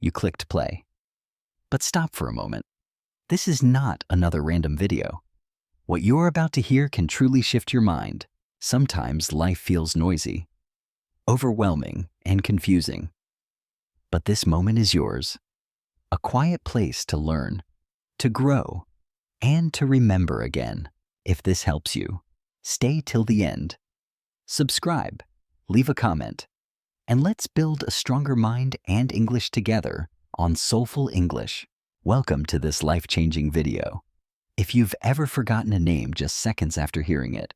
You clicked play. But stop for a moment. This is not another random video. What you're about to hear can truly shift your mind. Sometimes life feels noisy, overwhelming, and confusing. But this moment is yours. A quiet place to learn, to grow, and to remember again. If this helps you, stay till the end. Subscribe, leave a comment, and let's build a stronger mind and English together on Soulful English. Welcome to this life-changing video. If you've ever forgotten a name just seconds after hearing it,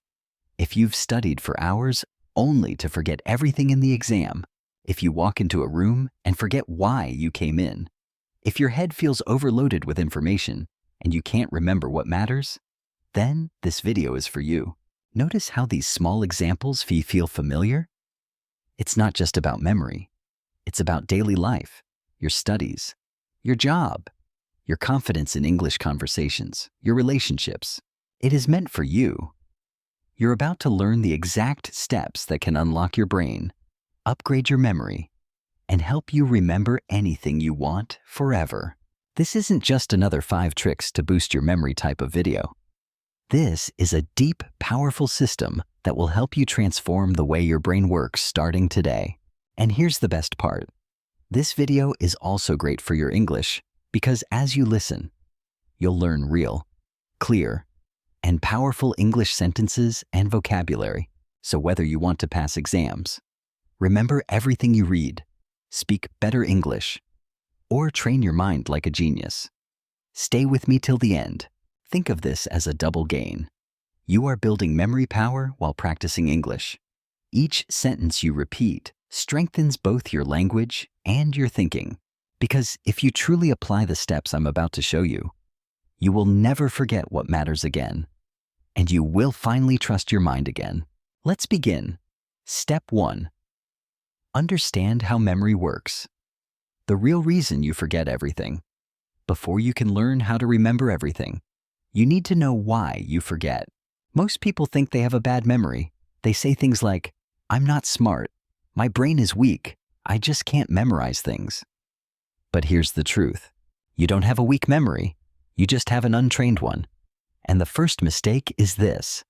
if you've studied for hours only to forget everything in the exam, if you walk into a room and forget why you came in, if your head feels overloaded with information and you can't remember what matters, then this video is for you. Notice how these small examples feel familiar? It's not just about memory. It's about daily life, your studies, your job, your confidence in English conversations, your relationships. It is meant for you. You're about to learn the exact steps that can unlock your brain, upgrade your memory, and help you remember anything you want forever. This isn't just another 5 tricks to boost your memory type of video. This is a deep, powerful system that will help you transform the way your brain works starting today. And here's the best part. This video is also great for your English because as you listen, you'll learn real, clear, and powerful English sentences and vocabulary. So whether you want to pass exams, remember everything you read, speak better English, or train your mind like a genius, stay with me till the end. Think of this as a double gain. You are building memory power while practicing English. Each sentence you repeat strengthens both your language and your thinking. Because if you truly apply the steps I'm about to show you, you will never forget what matters again. And you will finally trust your mind again. Let's begin. Step 1. Understand how memory works. The real reason you forget everything. Before you can learn how to remember everything, you need to know why you forget. Most people think they have a bad memory. They say things like, "I'm not smart. My brain is weak. I just can't memorize things." But here's the truth. You don't have a weak memory. You just have an untrained one. And the first mistake is this.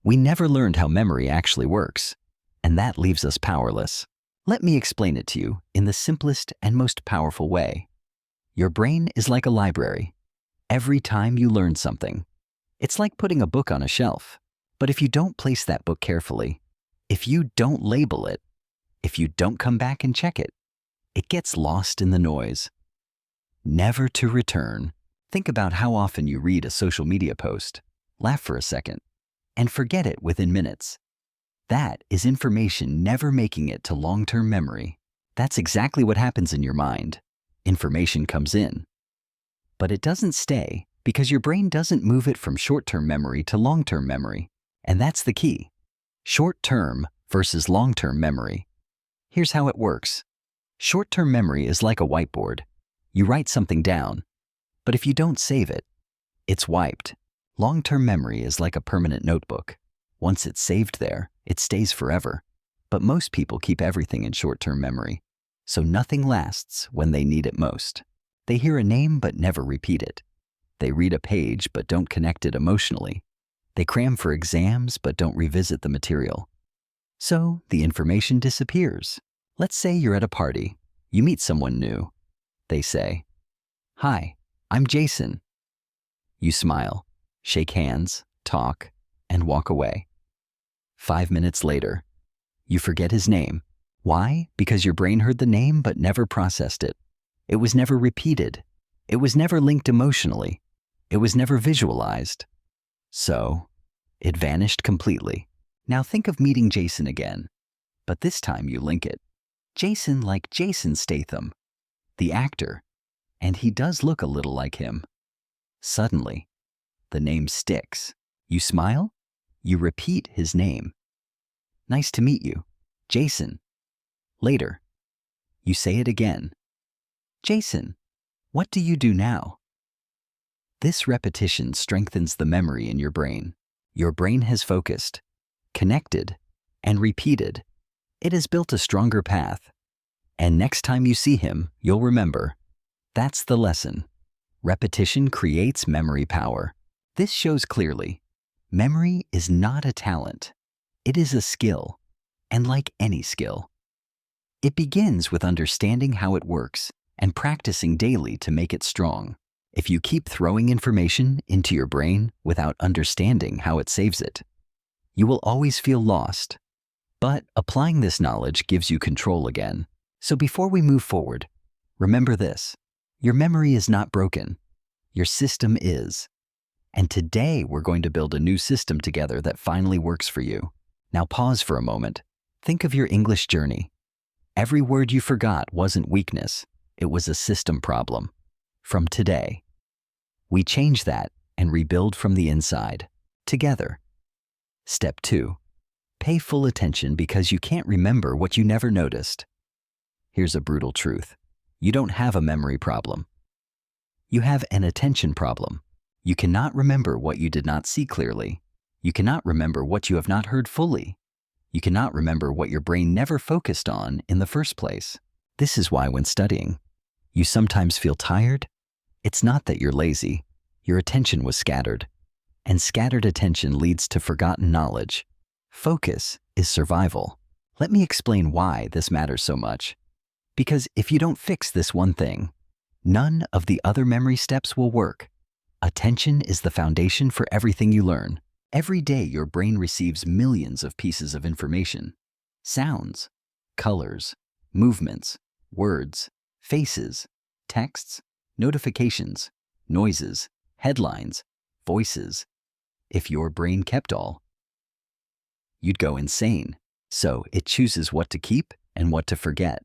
We never learned how memory actually works. And that leaves us powerless. Let me explain it to you in the simplest and most powerful way. Your brain is like a library. Every time you learn something, it's like putting a book on a shelf. But if you don't place that book carefully, if you don't label it, if you don't come back and check it, it gets lost in the noise. Never to return. Think about how often you read a social media post, laugh for a second, and forget it within minutes. That is information never making it to long-term memory. That's exactly what happens in your mind. Information comes in, but it doesn't stay because your brain doesn't move it from short-term memory to long-term memory. And that's the key. Short-term versus long-term memory. Here's how it works. Short-term memory is like a whiteboard. You write something down, but if you don't save it, it's wiped. Long-term memory is like a permanent notebook. Once it's saved there, it stays forever. But most people keep everything in short-term memory, so nothing lasts when they need it most. They hear a name but never repeat it. They read a page but don't connect it emotionally. They cram for exams but don't revisit the material. So the information disappears. Let's say you're at a party. You meet someone new. They say, "Hi, I'm Jason." You smile, shake hands, talk, and walk away. 5 minutes later, you forget his name. Why? Because your brain heard the name but never processed it. It was never repeated. It was never linked emotionally. It was never visualized. So, it vanished completely. Now think of meeting Jason again, but this time you link it. Jason like Jason Statham, the actor, and he does look a little like him. Suddenly, the name sticks. You smile, you repeat his name. "Nice to meet you, Jason." Later, you say it again. "Jason, what do you do now?" This repetition strengthens the memory in your brain. Your brain has focused, connected, and repeated. It has built a stronger path. And next time you see him, you'll remember, That's the lesson. Repetition creates memory power. This shows clearly. Memory is not a talent. It is a skill. And like any skill, it begins with understanding how it works and practicing daily to make it strong. If you keep throwing information into your brain without understanding how it saves it, you will always feel lost. But applying this knowledge gives you control again. So before we move forward, remember this. Your memory is not broken. Your system is. And today we're going to build a new system together that finally works for you. Now pause for a moment. Think of your English journey. Every word you forgot wasn't weakness. It was a system problem. From today, we change that and rebuild from the inside, together. Step 2. Pay full attention because you can't remember what you never noticed. Here's a brutal truth. You don't have a memory problem. You have an attention problem. You cannot remember what you did not see clearly. You cannot remember what you have not heard fully. You cannot remember what your brain never focused on in the first place. This is why when studying, you sometimes feel tired. It's not that you're lazy. Your attention was scattered. And scattered attention leads to forgotten knowledge. Focus is survival. Let me explain why this matters so much. Because if you don't fix this one thing, none of the other memory steps will work. Attention is the foundation for everything you learn. Every day your brain receives millions of pieces of information. Sounds, colors, movements, words, faces, texts, notifications, noises, headlines, voices. If your brain kept all, you'd go insane. So it chooses what to keep and what to forget.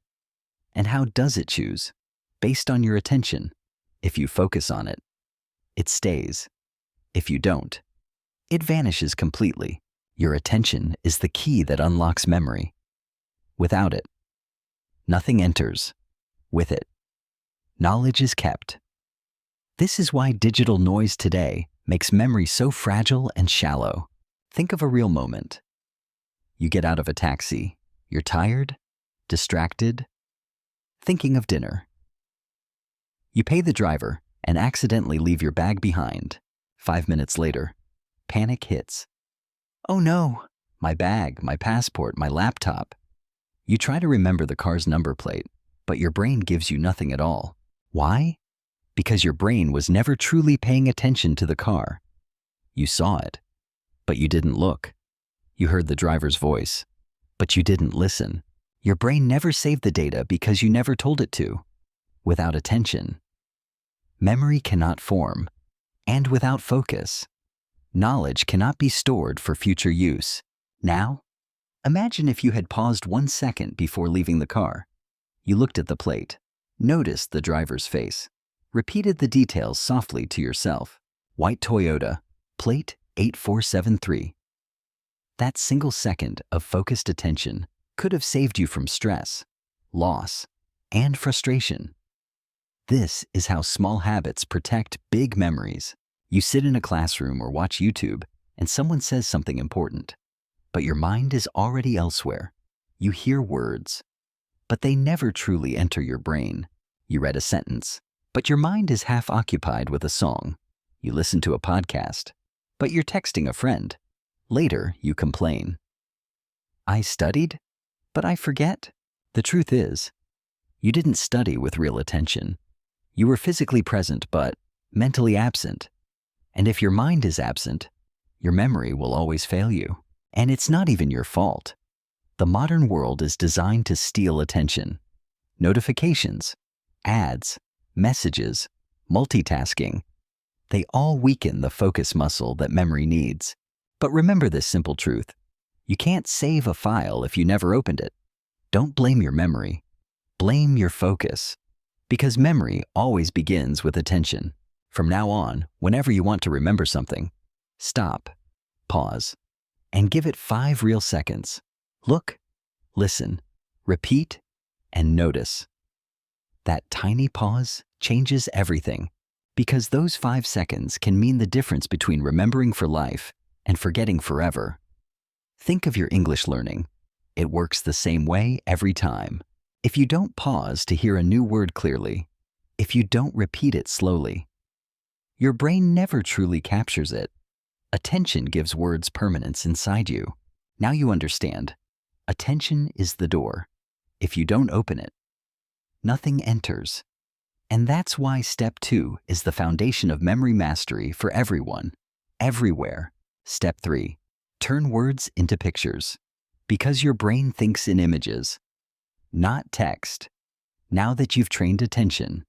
And how does it choose? Based on your attention. If you focus on it, it stays. If you don't, it vanishes completely. Your attention is the key that unlocks memory. Without it, nothing enters. With it, knowledge is kept. This is why digital noise today makes memory so fragile and shallow. Think of a real moment. You get out of a taxi. You're tired, distracted, thinking of dinner. You pay the driver and accidentally leave your bag behind. 5 minutes later, panic hits. Oh no, my bag, my passport, my laptop. You try to remember the car's number plate, but your brain gives you nothing at all. Why? Because your brain was never truly paying attention to the car. You saw it, but you didn't look. You heard the driver's voice, but you didn't listen. Your brain never saved the data because you never told it to. Without attention, memory cannot form. And without focus, knowledge cannot be stored for future use. Now, imagine if you had paused 1 second before leaving the car. You looked at the plate, noticed the driver's face, repeated the details softly to yourself. White Toyota, plate 8473. That single second of focused attention could have saved you from stress, loss, and frustration. This is how small habits protect big memories. You sit in a classroom or watch YouTube and someone says something important, but your mind is already elsewhere. You hear words, but they never truly enter your brain. You read a sentence, but your mind is half occupied with a song. You listen to a podcast, but you're texting a friend. Later, you complain. I studied, but I forget. The truth is, you didn't study with real attention. You were physically present, but mentally absent. And if your mind is absent, your memory will always fail you. And it's not even your fault. The modern world is designed to steal attention. Notifications, ads, messages, multitasking, they all weaken the focus muscle that memory needs. But remember this simple truth. You can't save a file if you never opened it. Don't blame your memory. Blame your focus. Because memory always begins with attention. From now on, whenever you want to remember something, stop, pause, and give it 5 real seconds. Look, listen, repeat, and notice. That tiny pause changes everything, because those 5 seconds can mean the difference between remembering for life and forgetting forever. Think of your English learning. It works the same way every time. If you don't pause to hear a new word clearly, if if you don't repeat it slowly. Your brain never truly captures it. Attention gives words permanence inside you. Now you understand. Attention is the door. If you don't open it, nothing enters. And that's why step 2 is the foundation of memory mastery for everyone, everywhere. Step 3, turn words into pictures. Because your brain thinks in images, not text. Now that you've trained attention,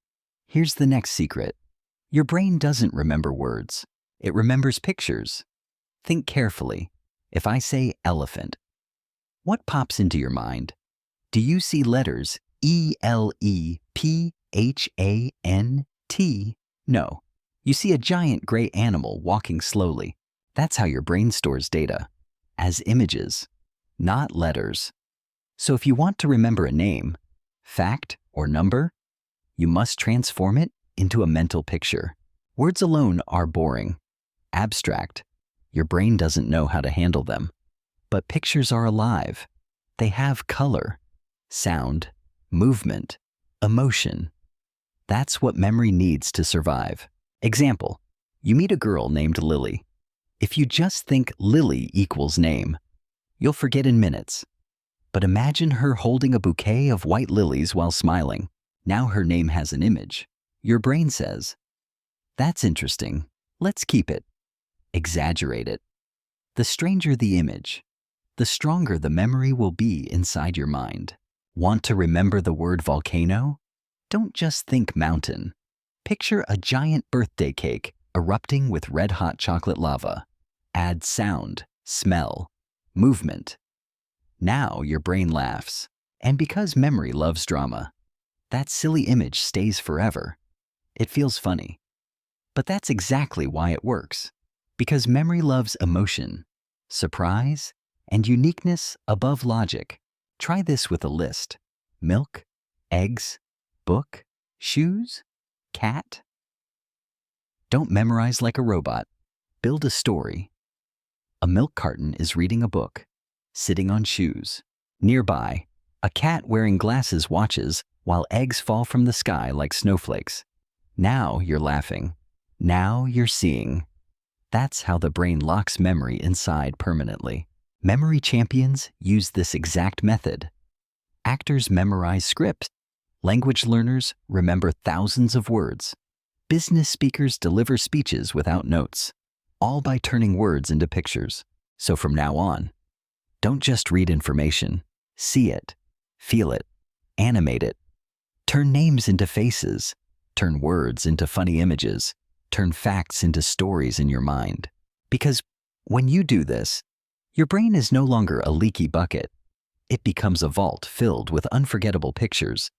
here's the next secret. Your brain doesn't remember words. It remembers pictures. Think carefully. If I say elephant, what pops into your mind? Do you see letters E-L-E-P-H-A-N-T? No. You see a giant gray animal walking slowly. That's how your brain stores data, as images, not letters. So if you want to remember a name, fact, or number, you must transform it into a mental picture. Words alone are boring, abstract. Your brain doesn't know how to handle them. But pictures are alive. They have color, sound, movement, emotion. That's what memory needs to survive. Example, you meet a girl named Lily. If you just think Lily equals name, you'll forget in minutes. But imagine her holding a bouquet of white lilies while smiling. Now her name has an image. Your brain says, "That's interesting. Let's keep it." Exaggerate it. The stranger the image, the stronger the memory will be inside your mind. Want to remember the word volcano? Don't just think mountain. Picture a giant birthday cake erupting with red-hot chocolate lava. Add sound, smell, movement. Now your brain laughs. And because memory loves drama, that silly image stays forever. It feels funny. But that's exactly why it works. Because memory loves emotion, surprise, and uniqueness above logic. Try this with a list. Milk, eggs, book, shoes, cat. Don't memorize like a robot. Build a story. A milk carton is reading a book, sitting on shoes. Nearby, a cat wearing glasses watches while eggs fall from the sky like snowflakes. Now you're laughing. Now you're seeing. That's how the brain locks memory inside permanently. Memory champions use this exact method. Actors memorize scripts. Language learners remember thousands of words. Business speakers deliver speeches without notes, all by turning words into pictures. So from now on, don't just read information. See it, feel it, animate it. Turn names into faces. Turn words into funny images. Turn facts into stories in your mind. Because when you do this, your brain is no longer a leaky bucket. It becomes a vault filled with unforgettable pictures,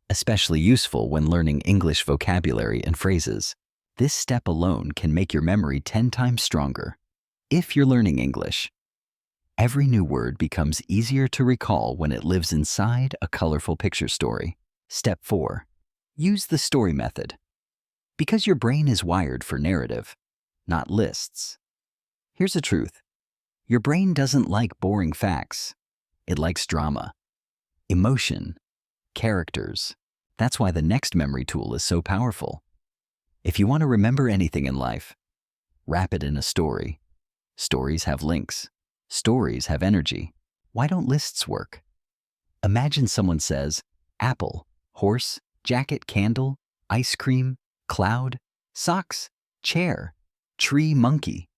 especially useful when learning English vocabulary and phrases. This step alone can make your memory 10 times stronger. If you're learning English, every new word becomes easier to recall when it lives inside a colorful picture story. Step 4. Use the story method. Because your brain is wired for narrative, not lists. Here's the truth. Your brain doesn't like boring facts. It likes drama, emotion, characters. That's why the next memory tool is so powerful. If you want to remember anything in life, wrap it in a story. Stories have links. Stories have energy. Why don't lists work? Imagine someone says, apple, horse, jacket, candle, ice cream, cloud, socks, chair, tree, monkey.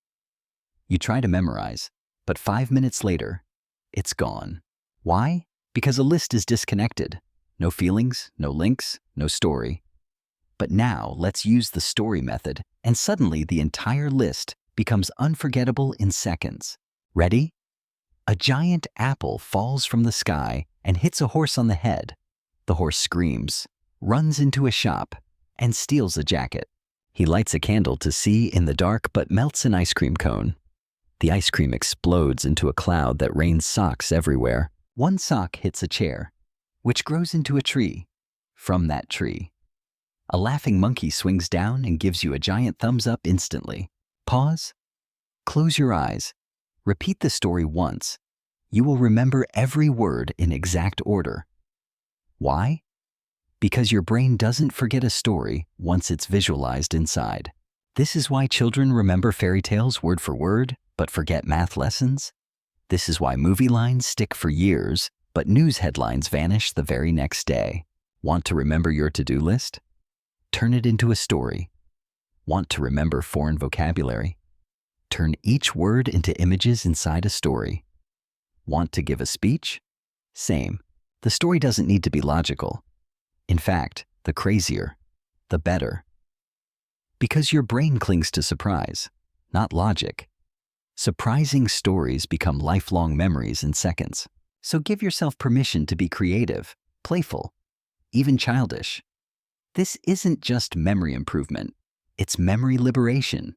You try to memorize, but 5 minutes later, it's gone. Why? Because a list is disconnected. No feelings, no links, no story. But now let's use the story method, and suddenly the entire list becomes unforgettable in seconds. Ready? A giant apple falls from the sky and hits a horse on the head. The horse screams, runs into a shop, and steals a jacket. He lights a candle to see in the dark but melts an ice cream cone. The ice cream explodes into a cloud that rains socks everywhere. One sock hits a chair, which grows into a tree. From that tree, a laughing monkey swings down and gives you a giant thumbs up instantly. Pause. Close your eyes. Repeat the story once. You will remember every word in exact order. Why? Because your brain doesn't forget a story once it's visualized inside. This is why children remember fairy tales word for word, but forget math lessons. This is why movie lines stick for years, but news headlines vanish the very next day. Want to remember your to-do list? Turn it into a story. Want to remember foreign vocabulary? Turn each word into images inside a story. Want to give a speech? Same. The story doesn't need to be logical. In fact, the crazier, the better. Because your brain clings to surprise, not logic. Surprising stories become lifelong memories in seconds. So give yourself permission to be creative, playful, even childish. This isn't just memory improvement, it's memory liberation.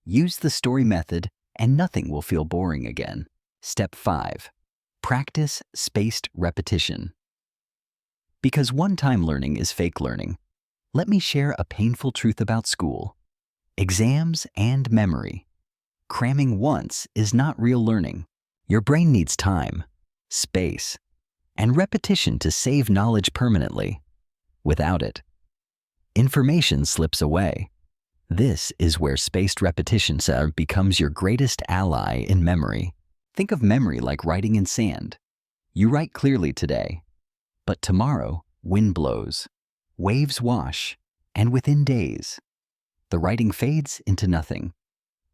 Use the story method and nothing will feel boring again. Step 5. Practice spaced repetition. Because one-time learning is fake learning, let me share a painful truth about school. Exams and memory. Cramming once is not real learning. Your brain needs time, space, and repetition to save knowledge permanently. Without it, information slips away. This is where spaced repetition becomes your greatest ally in memory. Think of memory like writing in sand. You write clearly today, but tomorrow, wind blows, waves wash, and within days, the writing fades into nothing.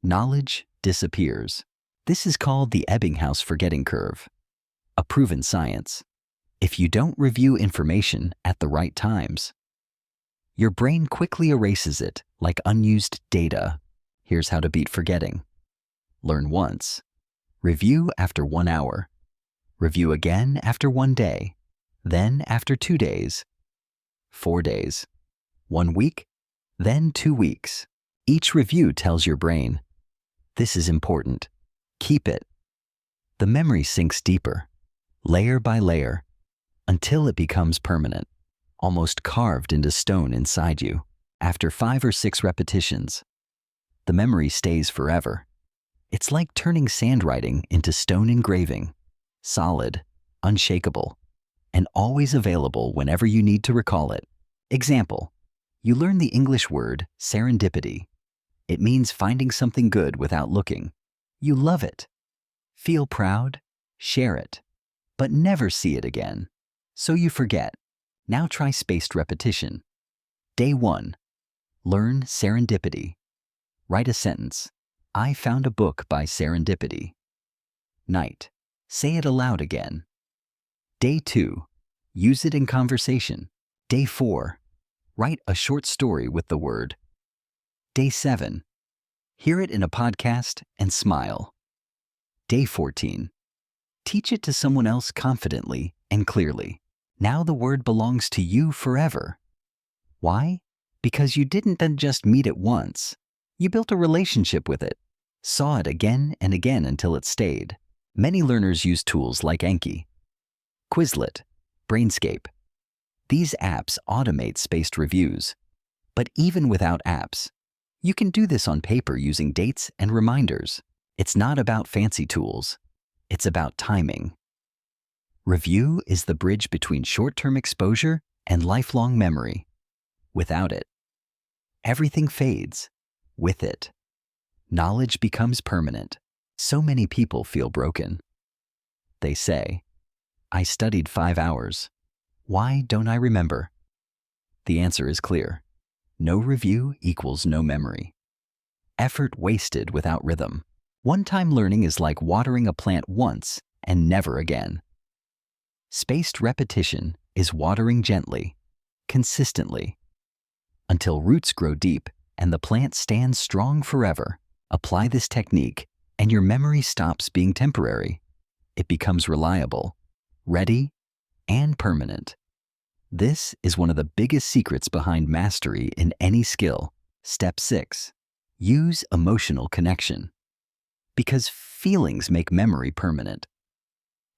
Knowledge disappears. This is called the Ebbinghaus forgetting curve, a proven science. If you don't review information at the right times, your brain quickly erases it like unused data. Here's how to beat forgetting. Learn once. Review after 1 hour. Review again after 1 day. Then after 2 days. 4 days. 1 week. Then 2 weeks. Each review tells your brain, this is important. Keep it. The memory sinks deeper, layer by layer, until it becomes permanent, almost carved into stone inside you. After 5 or 6 repetitions, the memory stays forever. It's like turning sandwriting into stone engraving, solid, unshakable, and always available whenever you need to recall it. Example, you learn the English word serendipity. It means finding something good without looking. You love it. Feel proud, share it, but never see it again. So you forget. Now try spaced repetition. Day 1. Learn serendipity. Write a sentence. I found a book by serendipity. Night. Say it aloud again. Day 2. Use it in conversation. Day 4. Write a short story with the word. Day 7. Hear it in a podcast and smile. Day 14. Teach it to someone else confidently and clearly. Now the word belongs to you forever. Why? Because you didn't then just meet it once. You built a relationship with it, saw it again and again until it stayed. Many learners use tools like Anki, Quizlet, Brainscape. These apps automate spaced reviews. But even without apps, you can do this on paper using dates and reminders. It's not about fancy tools. It's about timing. Review is the bridge between short-term exposure and lifelong memory. Without it, everything fades. With it, knowledge becomes permanent. So many people feel broken. They say, I studied 5 hours. Why don't I remember? The answer is clear. No review equals no memory. Effort wasted without rhythm. One-time learning is like watering a plant once and never again. Spaced repetition is watering gently, consistently, until roots grow deep and the plant stands strong forever. Apply this technique, and your memory stops being temporary. It becomes reliable, ready, and permanent. This is one of the biggest secrets behind mastery in any skill. Step 6. Use emotional connection. Because feelings make memory permanent.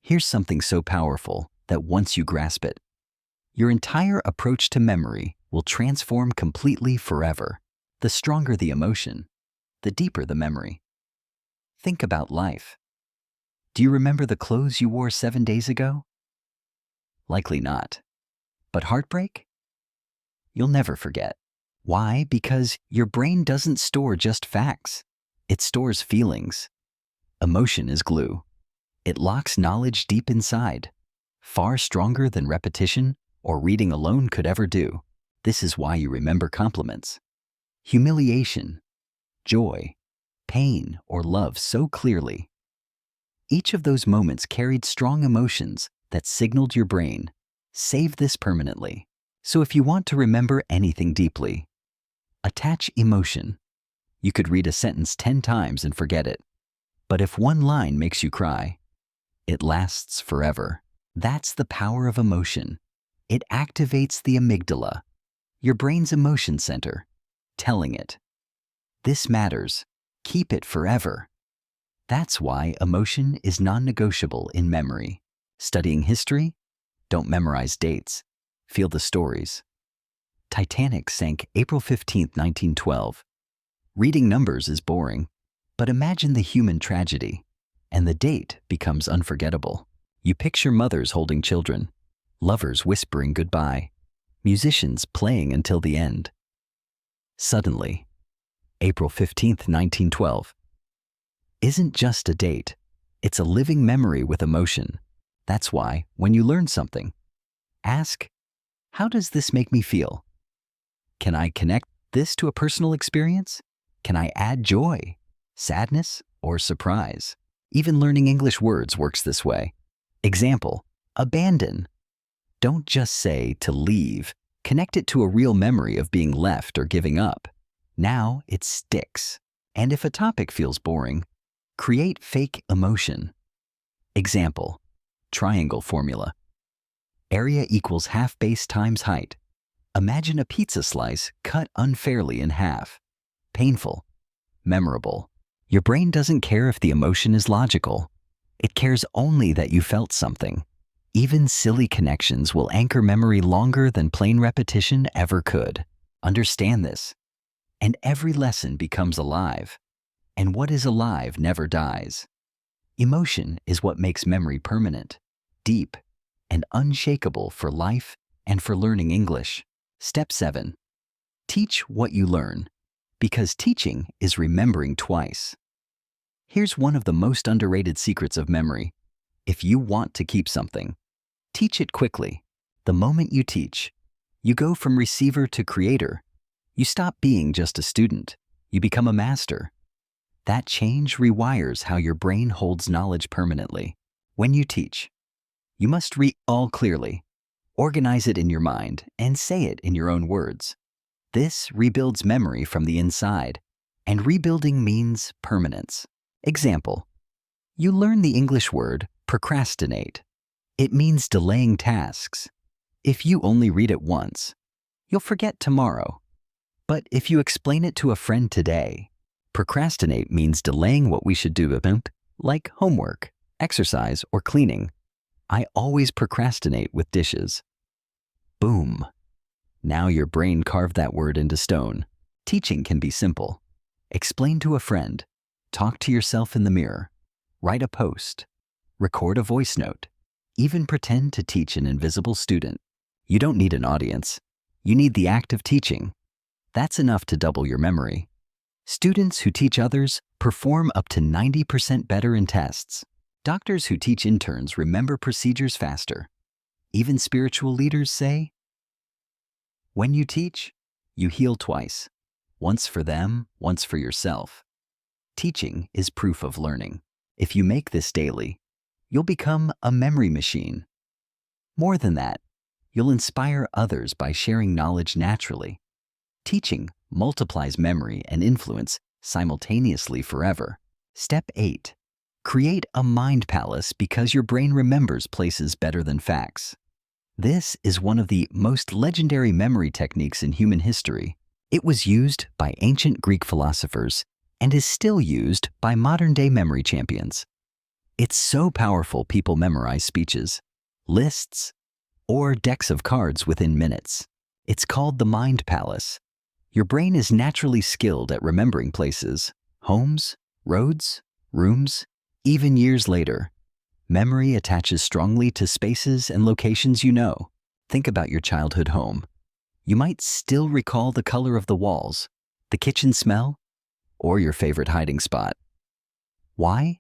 Here's something so powerful that once you grasp it, your entire approach to memory will transform completely forever. The stronger the emotion, the deeper the memory. Think about life. Do you remember the clothes you wore 7 days ago? Likely not. But heartbreak? you'll never forget. Why? Because your brain doesn't store just facts. It stores feelings. Emotion is glue. It locks knowledge deep inside, far stronger than repetition or reading alone could ever do. This is why you remember compliments, humiliation, joy, pain, or love so clearly. Each of those moments carried strong emotions that signaled your brain, save this permanently. So if you want to remember anything deeply, attach emotion. You could read a sentence 10 times and forget it. But if one line makes you cry, it lasts forever. That's the power of emotion. It activates the amygdala, your brain's emotion center, telling it, this matters, keep it forever. That's why emotion is non-negotiable in memory. Studying history? Don't memorize dates. Feel the stories. Titanic sank April 15, 1912. Reading numbers is boring, but imagine the human tragedy, and the date becomes unforgettable. You picture mothers holding children, lovers whispering goodbye, musicians playing until the end. Suddenly, April 15, 1912, isn't just a date, it's a living memory with emotion. That's why, when you learn something, ask, how does this make me feel? Can I connect this to a personal experience? Can I add joy, sadness, or surprise? Even learning English words works this way. Example, abandon. Don't just say to leave. Connect it to a real memory of being left or giving up. Now it sticks. And if a topic feels boring, create fake emotion. Example, triangle formula. Area equals half base times height. Imagine a pizza slice cut unfairly in half. Painful, memorable. Your brain doesn't care if the emotion is logical. It cares only that you felt something. Even silly connections will anchor memory longer than plain repetition ever could. Understand this, and every lesson becomes alive. And what is alive never dies. Emotion is what makes memory permanent, deep, and unshakable for life and for learning English. Step 7. Teach what you learn, because teaching is remembering twice. Here's one of the most underrated secrets of memory. If you want to keep something, teach it quickly. The moment you teach, you go from receiver to creator. You stop being just a student. You become a master. That change rewires how your brain holds knowledge permanently. When you teach, you must read all clearly, organize it in your mind, and say it in your own words. This rebuilds memory from the inside, and rebuilding means permanence. Example, you learn the English word procrastinate. It means delaying tasks. If you only read it once, you'll forget tomorrow. But if you explain it to a friend today, procrastinate means delaying what we should do, like homework, exercise, or cleaning. I always procrastinate with dishes. Boom. Now your brain carved that word into stone. Teaching can be simple. Explain to a friend. Talk to yourself in the mirror. Write a post. Record a voice note. Even pretend to teach an invisible student. You don't need an audience. You need the act of teaching. That's enough to double your memory. Students who teach others perform up to 90% better in tests. Doctors who teach interns remember procedures faster. Even spiritual leaders say, when you teach, you heal twice. Once for them, once for yourself. Teaching is proof of learning. If you make this daily, you'll become a memory machine. More than that, you'll inspire others by sharing knowledge naturally. Teaching multiplies memory and influence simultaneously forever. Step 8. Create a mind palace because your brain remembers places better than facts. This is one of the most legendary memory techniques in human history. It was used by ancient Greek philosophers and is still used by modern-day memory champions. It's so powerful people memorize speeches, lists, or decks of cards within minutes. It's called the mind palace. Your brain is naturally skilled at remembering places, homes, roads, rooms. Even years later, memory attaches strongly to spaces and locations you know. Think about your childhood home. You might still recall the color of the walls, the kitchen smell, or your favorite hiding spot. Why?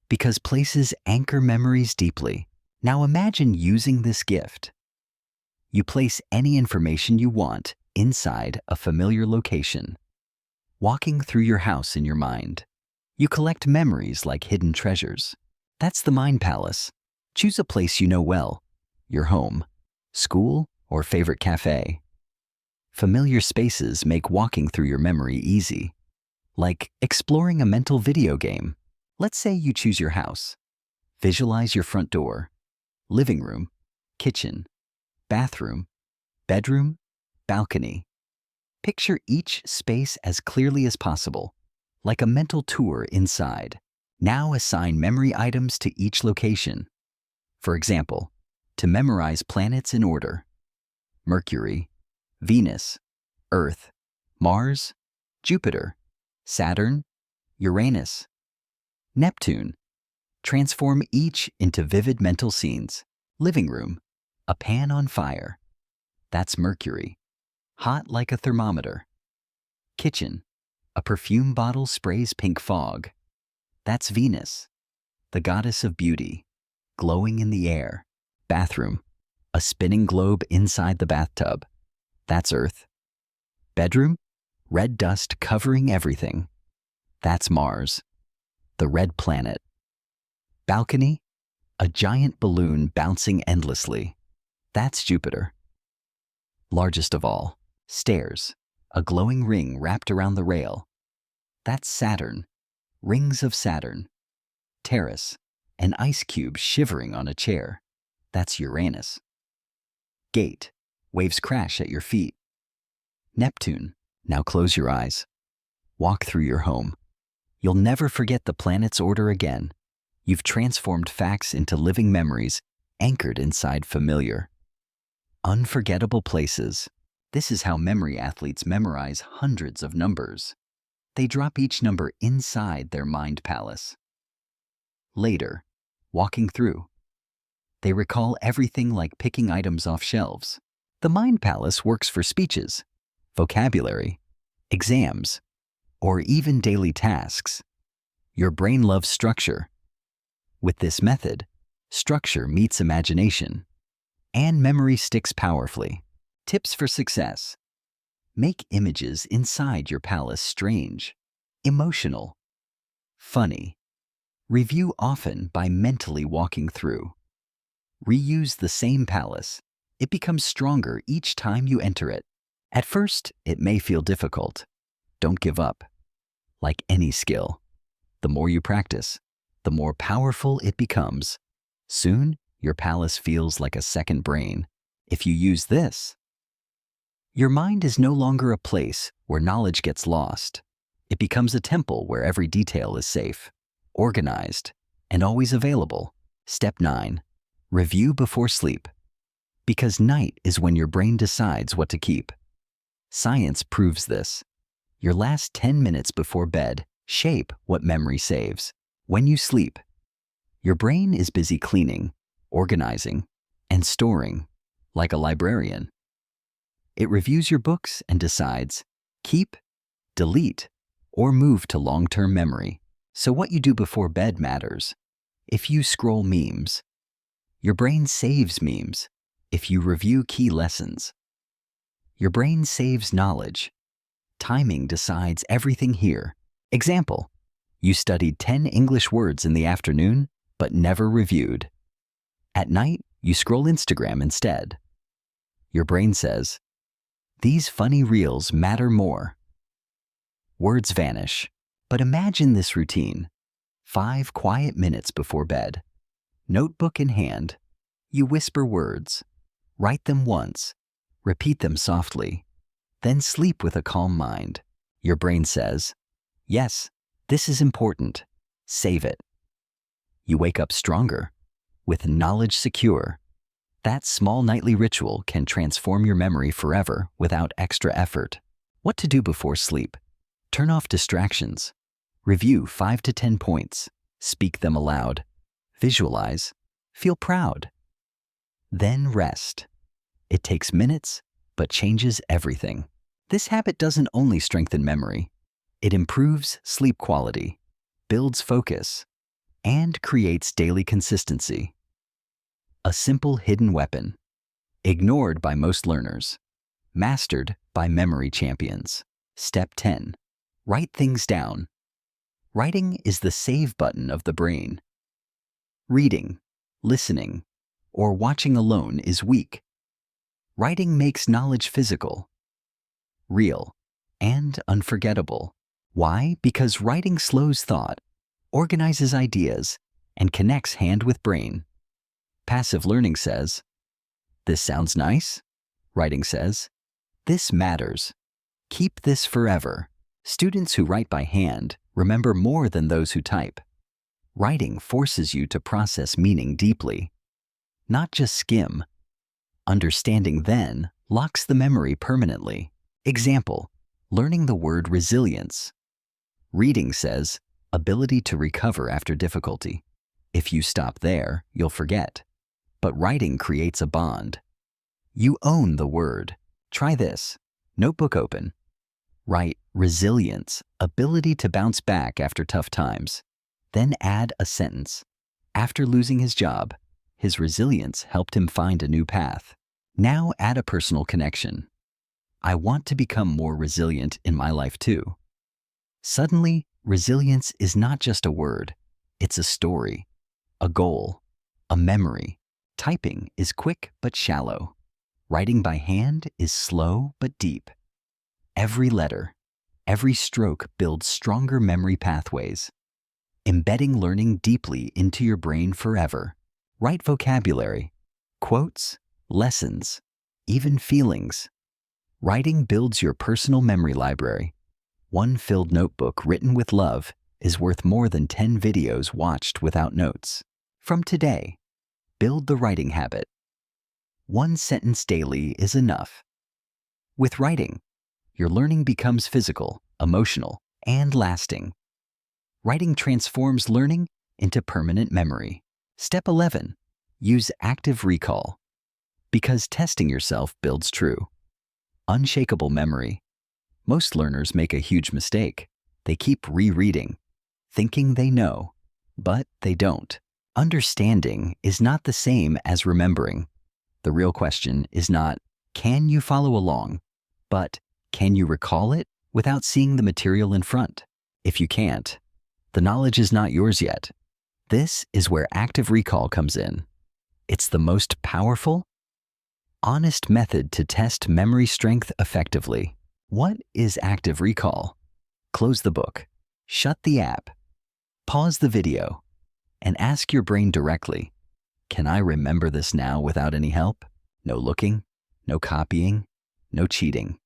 Because places anchor memories deeply. Now imagine using this gift. You place any information you want inside a familiar location. Walking through your house in your mind, you collect memories like hidden treasures. That's the Mind Palace. Choose a place you know well, your home, school, or favorite cafe. Familiar spaces make walking through your memory easy, like exploring a mental video game. Let's say you choose your house. Visualize your front door, living room, kitchen, bathroom, bedroom, balcony. Picture each space as clearly as possible, like a mental tour inside. Now assign memory items to each location. For example, to memorize planets in order: Mercury, Venus, Earth, Mars, Jupiter, Saturn, Uranus, Neptune. Transform each into vivid mental scenes. Living room, a pan on fire. That's Mercury, hot like a thermometer. Kitchen, a perfume bottle sprays pink fog. That's Venus, the goddess of beauty, glowing in the air. Bathroom, a spinning globe inside the bathtub. That's Earth. Bedroom, red dust covering everything. That's Mars, the red planet. Balcony, a giant balloon bouncing endlessly. That's Jupiter. Largest of all, stairs, a glowing ring wrapped around the rail. That's Saturn, rings of Saturn. Terrace, an ice cube shivering on a chair. That's Uranus. Gate, waves crash at your feet. Neptune. Now close your eyes. Walk through your home. You'll never forget the planet's order again. You've transformed facts into living memories anchored inside familiar, unforgettable places. This is how memory athletes memorize hundreds of numbers. They drop each number inside their mind palace. Later, walking through, they recall everything like picking items off shelves. The mind palace works for speeches, vocabulary, exams, or even daily tasks. Your brain loves structure. With this method, structure meets imagination, and memory sticks powerfully. Tips for success: make images inside your palace strange, emotional, funny. Review often by mentally walking through. Reuse the same palace. It becomes stronger each time you enter it. At first, it may feel difficult. Don't give up. Like any skill, the more you practice, the more powerful it becomes. Soon, your palace feels like a second brain. If you use this, your mind is no longer a place where knowledge gets lost. It becomes a temple where every detail is safe, organized, and always available. Step 9. Review before sleep. Because night is when your brain decides what to keep. Science proves this. Your last 10 minutes before bed shape what memory saves. When you sleep, your brain is busy cleaning, organizing, and storing, like a librarian. It reviews your books and decides, keep, delete, or move to long-term memory. So what you do before bed matters. If you scroll memes, your brain saves memes. If you review key lessons, your brain saves knowledge. Timing decides everything here. Example: you studied 10 English words in the afternoon, but never reviewed. At night, you scroll Instagram instead. Your brain says, these funny reels matter more. Words vanish. But imagine this routine. 5 quiet minutes before bed. Notebook in hand. You whisper words. Write them once. Repeat them softly. Then sleep with a calm mind. Your brain says, yes, this is important. Save it. You wake up stronger, with knowledge secure. That small nightly ritual can transform your memory forever without extra effort. What to do before sleep? Turn off distractions. Review 5 to 10 points. Speak them aloud. Visualize. Feel proud. Then rest. It takes minutes, but changes everything. This habit doesn't only strengthen memory, it improves sleep quality, builds focus, and creates daily consistency. A simple hidden weapon, ignored by most learners, mastered by memory champions. Step 10. Write things down. Writing is the save button of the brain. Reading, listening, or watching alone is weak. Writing makes knowledge physical, real, and unforgettable. Why? Because writing slows thought, organizes ideas, and connects hand with brain. Passive learning says, "This sounds nice." Writing says, "This matters. Keep this forever." Students who write by hand remember more than those who type. Writing forces you to process meaning deeply, not just skim. Understanding then locks the memory permanently. Example, learning the word resilience. Reading says, ability to recover after difficulty. If you stop there, you'll forget. But writing creates a bond. You own the word. Try this. Notebook open. Write resilience, ability to bounce back after tough times. Then add a sentence. After losing his job, his resilience helped him find a new path. Now add a personal connection. I want to become more resilient in my life too. Suddenly, resilience is not just a word. It's a story, a goal, a memory. Typing is quick but shallow. Writing by hand is slow but deep. Every letter, every stroke builds stronger memory pathways, embedding learning deeply into your brain forever. Write vocabulary, quotes, lessons, even feelings. Writing builds your personal memory library. One filled notebook written with love is worth more than 10 videos watched without notes. From today, build the writing habit. One sentence daily is enough. With writing, your learning becomes physical, emotional, and lasting. Writing transforms learning into permanent memory. Step 11. Use active recall. Because testing yourself builds true, unshakable memory. Most learners make a huge mistake. They keep rereading, thinking they know, but they don't. Understanding is not the same as remembering. The real question is not, can you follow along, but can you recall it without seeing the material in front? If you can't, the knowledge is not yours yet. This is where active recall comes in. It's the most powerful, honest method to test memory strength effectively. What is active recall? Close the book, shut the app, pause the video, and ask your brain directly, can I remember this now without any help? No looking, no copying, no cheating.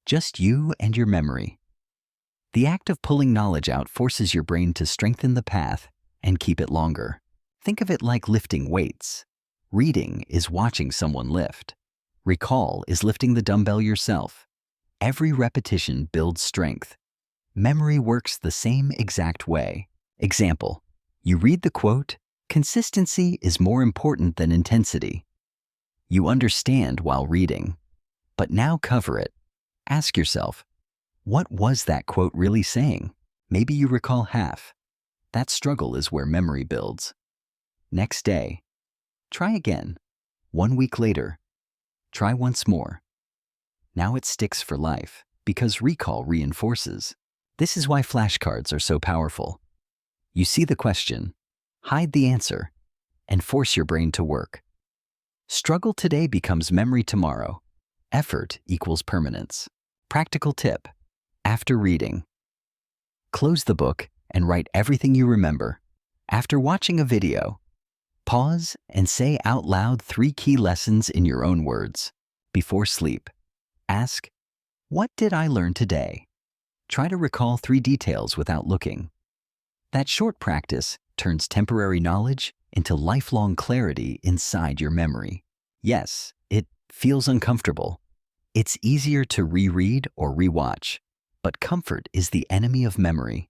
Just you and your memory. The act of pulling knowledge out forces your brain to strengthen the path and keep it longer. Think of it like lifting weights. Reading is watching someone lift. Recall is lifting the dumbbell yourself. Every repetition builds strength. Memory works the same exact way. Example, you read the quote, "Consistency is more important than intensity." You understand while reading, but now cover it. Ask yourself, what was that quote really saying? Maybe you recall half. That struggle is where memory builds. Next day, try again. 1 week later, try once more. Now it sticks for life because recall reinforces. This is why flashcards are so powerful. You see the question, hide the answer, and force your brain to work. Struggle today becomes memory tomorrow. Effort equals permanence. Practical tip. After reading, close the book and write everything you remember. After watching a video, pause and say out loud 3 key lessons in your own words. Before sleep, ask, what did I learn today? Try to recall 3 details without looking. That short practice turns temporary knowledge into lifelong clarity inside your memory. Yes, it feels uncomfortable. It's easier to reread or rewatch, but comfort is the enemy of memory.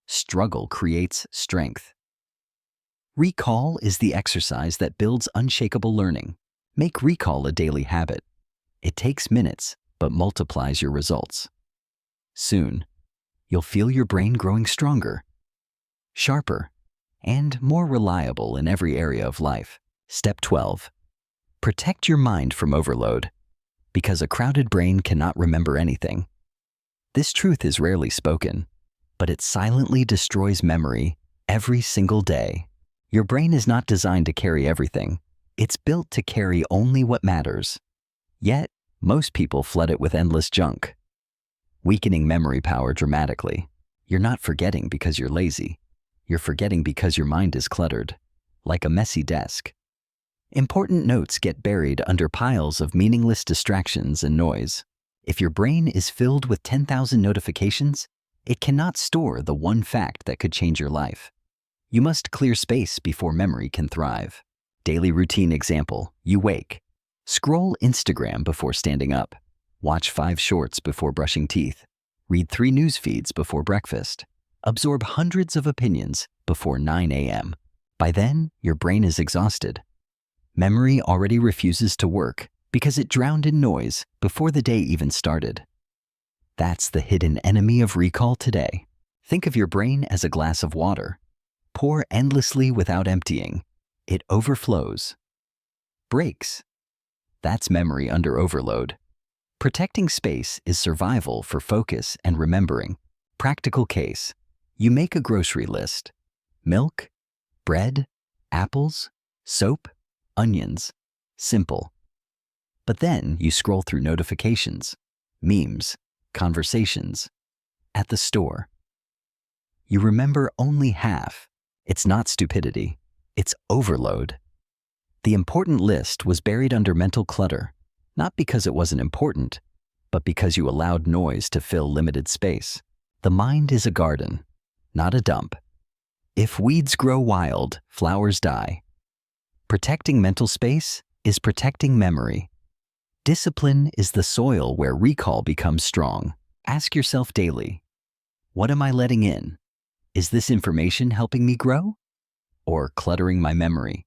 Struggle creates strength. Recall is the exercise that builds unshakable learning. Make recall a daily habit. It takes minutes, but multiplies your results. Soon, you'll feel your brain growing stronger, sharper, and more reliable in every area of life. Step 12. Protect your mind from overload, because a crowded brain cannot remember anything. This truth is rarely spoken, but it silently destroys memory every single day. Your brain is not designed to carry everything. It's built to carry only what matters. Yet, most people flood it with endless junk, weakening memory power dramatically. You're not forgetting because you're lazy. You're forgetting because your mind is cluttered, like a messy desk. Important notes get buried under piles of meaningless distractions and noise. If your brain is filled with 10,000 notifications, it cannot store the one fact that could change your life. You must clear space before memory can thrive. Daily routine example: you wake. Scroll Instagram before standing up. Watch 5 shorts before brushing teeth. Read 3 news feeds before breakfast. Absorb hundreds of opinions before 9 a.m. By then, your brain is exhausted. Memory already refuses to work because it drowned in noise before the day even started. That's the hidden enemy of recall today. Think of your brain as a glass of water. Pour endlessly without emptying. It overflows. Breaks. That's memory under overload. Protecting space is survival for focus and remembering. Practical case: you make a grocery list. Milk, bread, apples, soap, onions. Simple. But then you scroll through notifications, memes, conversations. At the store, you remember only half. It's not stupidity, it's overload. The important list was buried under mental clutter, not because it wasn't important, but because you allowed noise to fill limited space. The mind is a garden, not a dump. If weeds grow wild, flowers die. Protecting mental space is protecting memory. Discipline is the soil where recall becomes strong. Ask yourself daily, what am I letting in? Is this information helping me grow or cluttering my memory?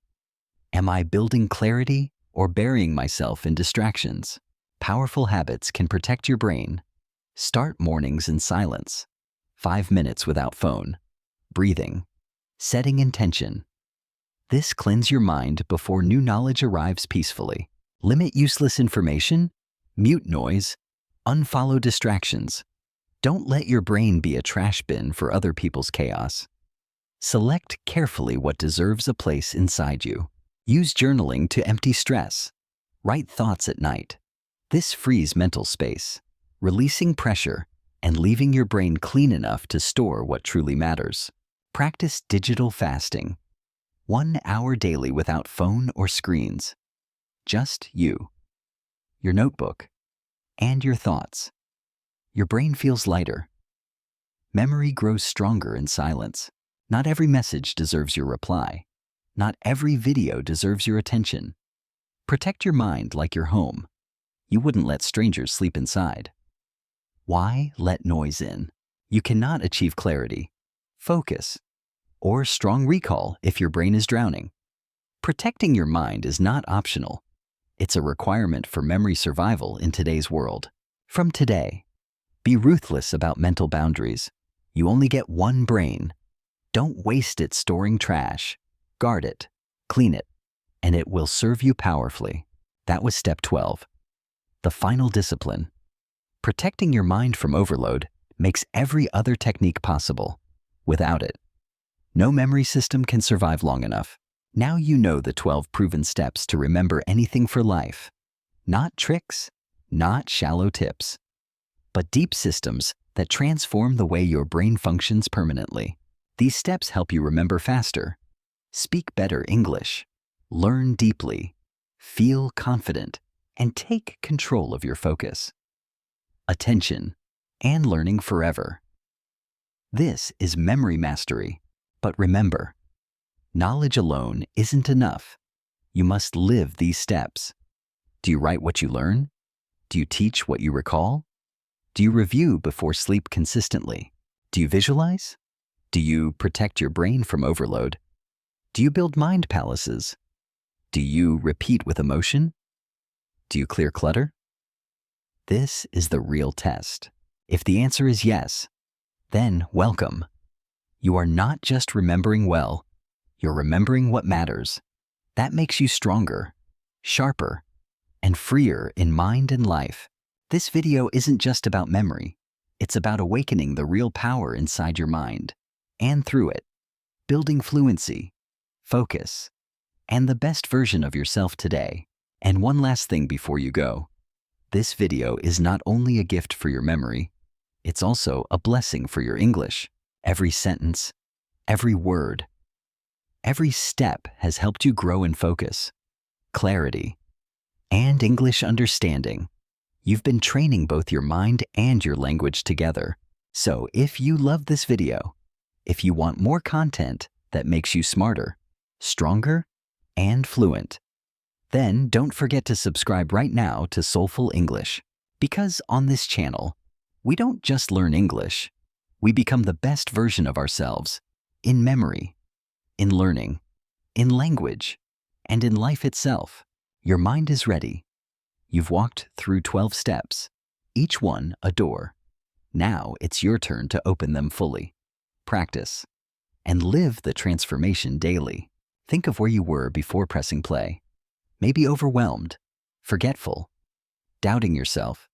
Am I building clarity or burying myself in distractions? Powerful habits can protect your brain. Start mornings in silence. 5 minutes without phone. Breathing. Setting intention. This cleanses your mind before new knowledge arrives peacefully. Limit useless information. Mute noise. Unfollow distractions. Don't let your brain be a trash bin for other people's chaos. Select carefully what deserves a place inside you. Use journaling to empty stress. Write thoughts at night. This frees mental space, releasing pressure and leaving your brain clean enough to store what truly matters. Practice digital fasting. 1 hour daily without phone or screens. Just you, your notebook, and your thoughts. Your brain feels lighter. Memory grows stronger in silence. Not every message deserves your reply. Not every video deserves your attention. Protect your mind like your home. You wouldn't let strangers sleep inside. Why let noise in? You cannot achieve clarity, focus, or strong recall if your brain is drowning. Protecting your mind is not optional. It's a requirement for memory survival in today's world. From today, be ruthless about mental boundaries. You only get one brain. Don't waste it storing trash. Guard it, clean it, and it will serve you powerfully. That was step 12. The final discipline. Protecting your mind from overload makes every other technique possible. Without it, no memory system can survive long enough. Now you know the 12 proven steps to remember anything for life. Not tricks, not shallow tips, but deep systems that transform the way your brain functions permanently. These steps help you remember faster, speak better English, learn deeply, feel confident, and take control of your focus, attention, and learning forever. This is memory mastery. But remember, knowledge alone isn't enough. You must live these steps. Do you write what you learn? Do you teach what you recall? Do you review before sleep consistently? Do you visualize? Do you protect your brain from overload? Do you build mind palaces? Do you repeat with emotion? Do you clear clutter? This is the real test. If the answer is yes, then welcome. You are not just remembering well, you're remembering what matters. That makes you stronger, sharper, and freer in mind and life. This video isn't just about memory. It's about awakening the real power inside your mind and through it, building fluency, focus, and the best version of yourself today. And one last thing before you go. This video is not only a gift for your memory, it's also a blessing for your English. Every sentence, every word, every step has helped you grow in focus, clarity, and English understanding. You've been training both your mind and your language together. So if you love this video, if you want more content that makes you smarter, stronger, and fluent, then don't forget to subscribe right now to Soulful English. Because on this channel, we don't just learn English, we become the best version of ourselves in memory, in learning, in language, and in life itself. Your mind is ready. You've walked through 12 steps, each one a door. Now it's your turn to open them fully. Practice and live the transformation daily. Think of where you were before pressing play. Maybe overwhelmed, forgetful, doubting yourself.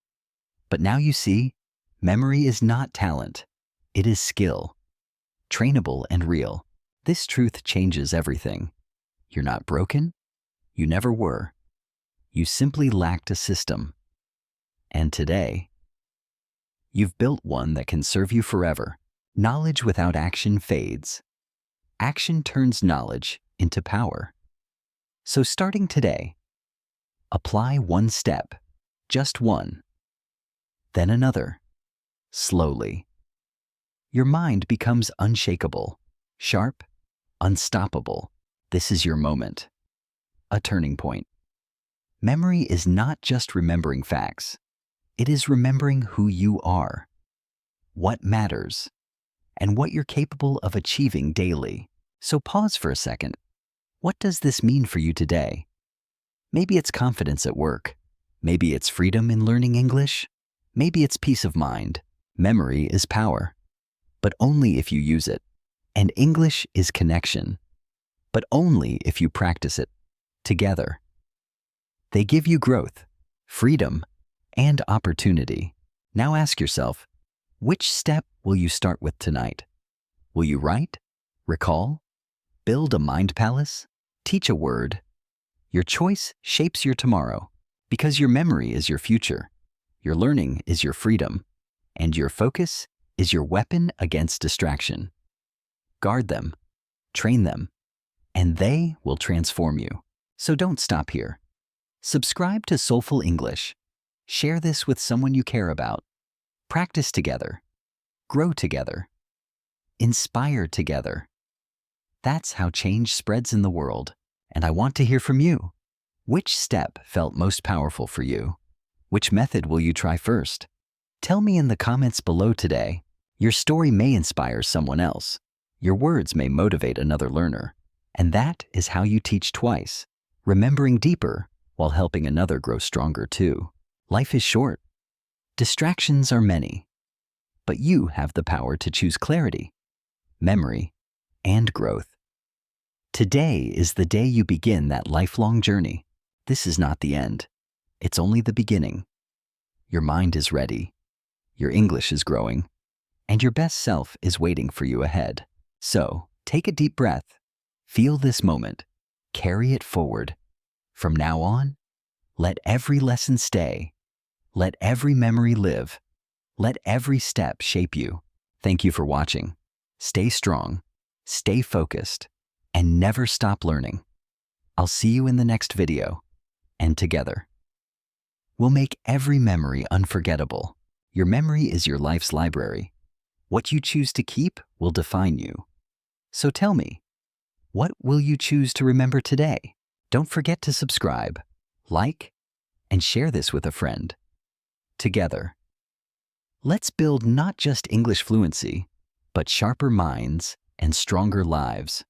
But now you see, memory is not talent. It is skill, trainable and real. This truth changes everything. You're not broken. You never were. You simply lacked a system. And today, you've built one that can serve you forever. Knowledge without action fades. Action turns knowledge into power. So starting today, apply one step, just one, then another, slowly. Your mind becomes unshakable, sharp, unstoppable. This is your moment, a turning point. Memory is not just remembering facts. It is remembering who you are, what matters, and what you're capable of achieving daily. So pause for a second. What does this mean for you today? Maybe it's confidence at work. Maybe it's freedom in learning English. Maybe it's peace of mind. Memory is power, but only if you use it. And English is connection, but only if you practice it together. They give you growth, freedom, and opportunity. Now ask yourself, which step will you start with tonight? Will you write, recall, build a mind palace, teach a word? Your choice shapes your tomorrow, because your memory is your future, your learning is your freedom, and your focus is your weapon against distraction. Guard them, train them, and they will transform you. So don't stop here. Subscribe to Soulful English. Share this with someone you care about. Practice together. Grow together. Inspire together. That's how change spreads in the world. And I want to hear from you. Which step felt most powerful for you? Which method will you try first? Tell me in the comments below today. Your story may inspire someone else. Your words may motivate another learner. And that is how you teach twice, remembering deeper while helping another grow stronger too. Life is short. Distractions are many. But you have the power to choose clarity, memory, and growth. Today is the day you begin that lifelong journey. This is not the end. It's only the beginning. Your mind is ready. Your English is growing. And your best self is waiting for you ahead. So, take a deep breath. Feel this moment. Carry it forward. From now on, let every lesson stay. Let every memory live. Let every step shape you. Thank you for watching. Stay strong, stay focused, and never stop learning. I'll see you in the next video, and together, we'll make every memory unforgettable. Your memory is your life's library. What you choose to keep will define you. So tell me, what will you choose to remember today? Don't forget to subscribe, like, and share this with a friend. Together, let's build not just English fluency, but sharper minds and stronger lives.